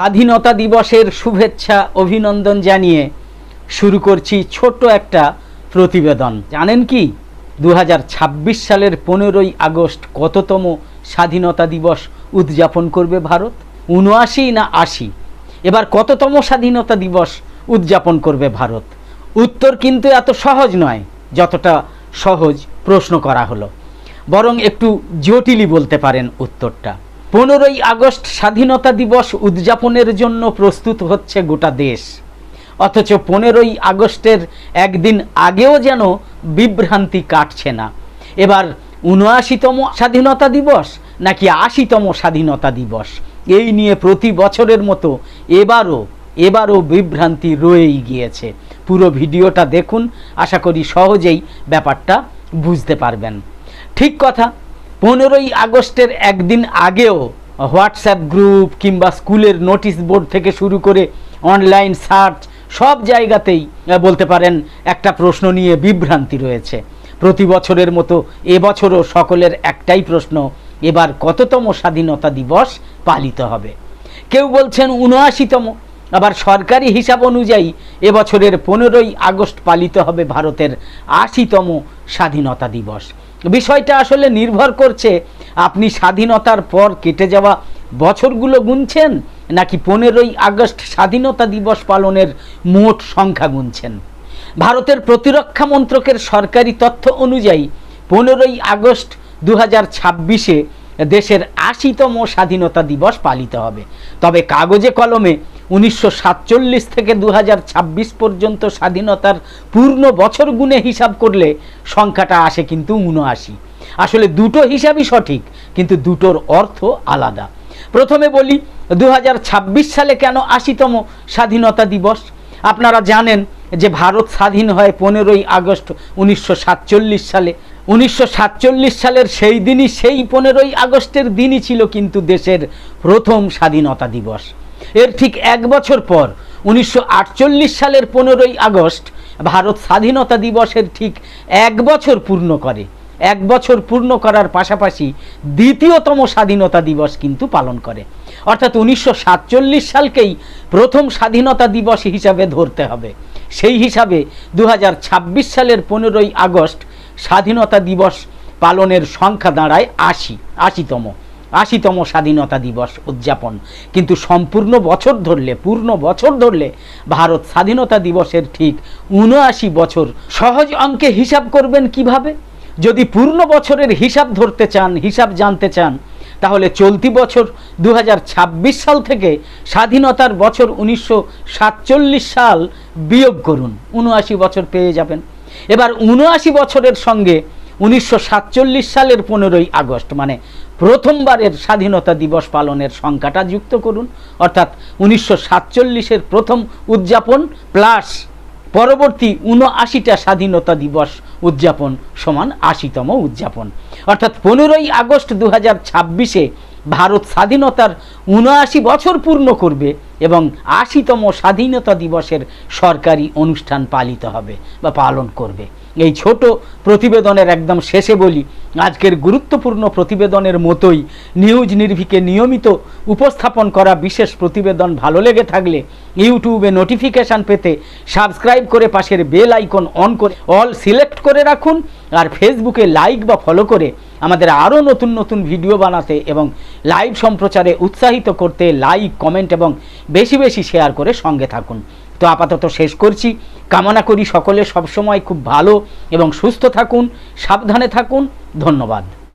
স্বাধীনতা দিবসের শুভেচ্ছা অভিনন্দন জানিয়ে শুরু করছি ছোট্ট একটা প্রতিবেদন। জানেন কি 2026 সালের 15ই আগস্ট কততম স্বাধীনতা দিবস উদযাপন করবে ভারত? 79 না 80? এবার কততম স্বাধীনতা দিবস উদযাপন করবে ভারত? উত্তর কিন্তু এত সহজ নয় যতটা সহজ প্রশ্ন করা হলো, বরং একটু জটিলই বলতে পারেন উত্তরটা। 15ই আগস্ট স্বাধীনতা দিবস উদযাপনের জন্য প্রস্তুত হচ্ছে গোটা দেশ, অথচ 15ই আগস্টের একদিন আগেও যেন বিভ্রান্তি কাটছে না। এবার 79তম স্বাধীনতা দিবস নাকি 80তম স্বাধীনতা দিবস, এই নিয়ে প্রতি বছরের মতো এবারও বিভ্রান্তি রয়েই গিয়েছে। পুরো ভিডিওটা দেখুন, আশা করি সহজেই ব্যাপারটা বুঝতে পারবেন। ঠিক কথা, 15ই আগস্টের একদিন আগেও হোয়াটসঅ্যাপ গ্রুপ কিংবা স্কুলের নোটিশ বোর্ড থেকে শুরু করে অনলাইন সার্চ সব জায়গাতেই বলতে পারেন একটা প্রশ্ন নিয়ে বিভ্রান্তি রয়েছে। প্রতি বছরের মতো এবছরও সকলের একটাই প্রশ্ন, এবার কততম স্বাধীনতা দিবস পালিত হবে? কেউ বলছেন 79তম, আবার সরকারি হিসাব অনুযায়ী এবছরের 15ই আগস্ট পালিত হবে ভারতের 80তম স্বাধীনতা দিবস। বিষয়টা আসলে নির্ভর করছে আপনি স্বাধীনতার পর কেটে যাওয়া বছরগুলো গুনছেন নাকি 15ই আগস্ট স্বাধীনতা দিবস পালনের মোট সংখ্যা গুনছেন। ভারতের প্রতিরক্ষা মন্ত্রকের সরকারি তথ্য অনুযায়ী 15ই আগস্ট 2026-এ দেশের 80তম স্বাধীনতা দিবস পালিত হবে। তবে কাগজে কলমে 1947 থেকে 2026 পর্যন্ত স্বাধীনতার পূর্ণ বছর গুণে হিসাব করলে সংখ্যাটা আসে কিন্তু 79। আসলে দুটো হিসাবই সঠিক, কিন্তু দুটোর অর্থ আলাদা। প্রথমে বলি 2026 সালে কেন 80তম স্বাধীনতা দিবস। আপনারা জানেন যে ভারত স্বাধীন হয় 15ই আগস্ট 1947 সালে। 1947 সালের সেই দিনই, সেই 15ই আগস্টের দিনই ছিল কিন্তু দেশের প্রথম স্বাধীনতা দিবস। এর ঠিক এক বছর পর 1948 সালের 15ই আগস্ট ভারত স্বাধীনতা দিবসের ঠিক এক বছর পূর্ণ করে। এক বছর পূর্ণ করার পাশাপাশি দ্বিতীয়তম স্বাধীনতা দিবস কিন্তু পালন করে। অর্থাৎ 1947 সালকেই প্রথম স্বাধীনতা দিবস হিসাবে ধরতে হবে। সেই হিসাবে 2026 সালের 15ই আগস্ট স্বাধীনতা দিবস পালনের সংখ্যা দাঁড়ায় 80তম স্বাধীনতা দিবস উদযাপন। কিন্তু সম্পূর্ণ বছর ধরলে, পূর্ণ বছর ধরলে ভারত স্বাধীনতা দিবসের ঠিক 79 বছর। সহজ অঙ্কে হিসাব করবেন কিভাবে? যদি পূর্ণ বছরের হিসাব ধরতে চান, হিসাব জানতে চান, তাহলে চলতি বছর 2026 সাল থেকে স্বাধীনতার বছর 1947 সাল বিয়োগ করুন, 79 বছর পেয়ে যাবেন। এবার 79 বছরের সঙ্গে 1947 সালের 15ই আগস্ট মানে প্রথমবারের স্বাধীনতা দিবস পালনের সংখ্যাটা যুক্ত করুন, অর্থাৎ 1947-এর প্রথম উদযাপন প্লাস পরবর্তী 79টা স্বাধীনতা দিবস উদযাপন সমান 80তম উদযাপন। অর্থাৎ 15ই আগস্ট 2026-এ ভারত স্বাধীনতার 79 বছর পূর্ণ করবে এবং 80তম স্বাধীনতা দিবসের সরকারি অনুষ্ঠান পালিত হবে বা পালন করবে। এই ছোট প্রতিবেদনের একদম শেষে বলি, আজকের গুরুত্বপূর্ণ প্রতিবেদনের মতোই নিউজ নির্ভীকে নিয়মিত উপস্থাপন করা বিশেষ প্রতিবেদন ভালো লেগে থাকলে ইউটিউবে নোটিফিকেশান পেতে সাবস্ক্রাইব করে পাশের বেল আইকন অন করে অল সিলেক্ট করে রাখুন। আর ফেসবুকে লাইক বা ফলো করে আমাদের আরও নতুন নতুন ভিডিও বানাতে এবং লাইভ সম্প্রচারে উৎসাহিত করতে লাইক, কমেন্ট এবং বেশি বেশি শেয়ার করে সঙ্গে থাকুন। তো আপাতত শেষ করছি। কামনা করি সকলে সবসময় খুব ভালো এবং সুস্থ থাকুন, সাবধানে থাকুন। ধন্যবাদ।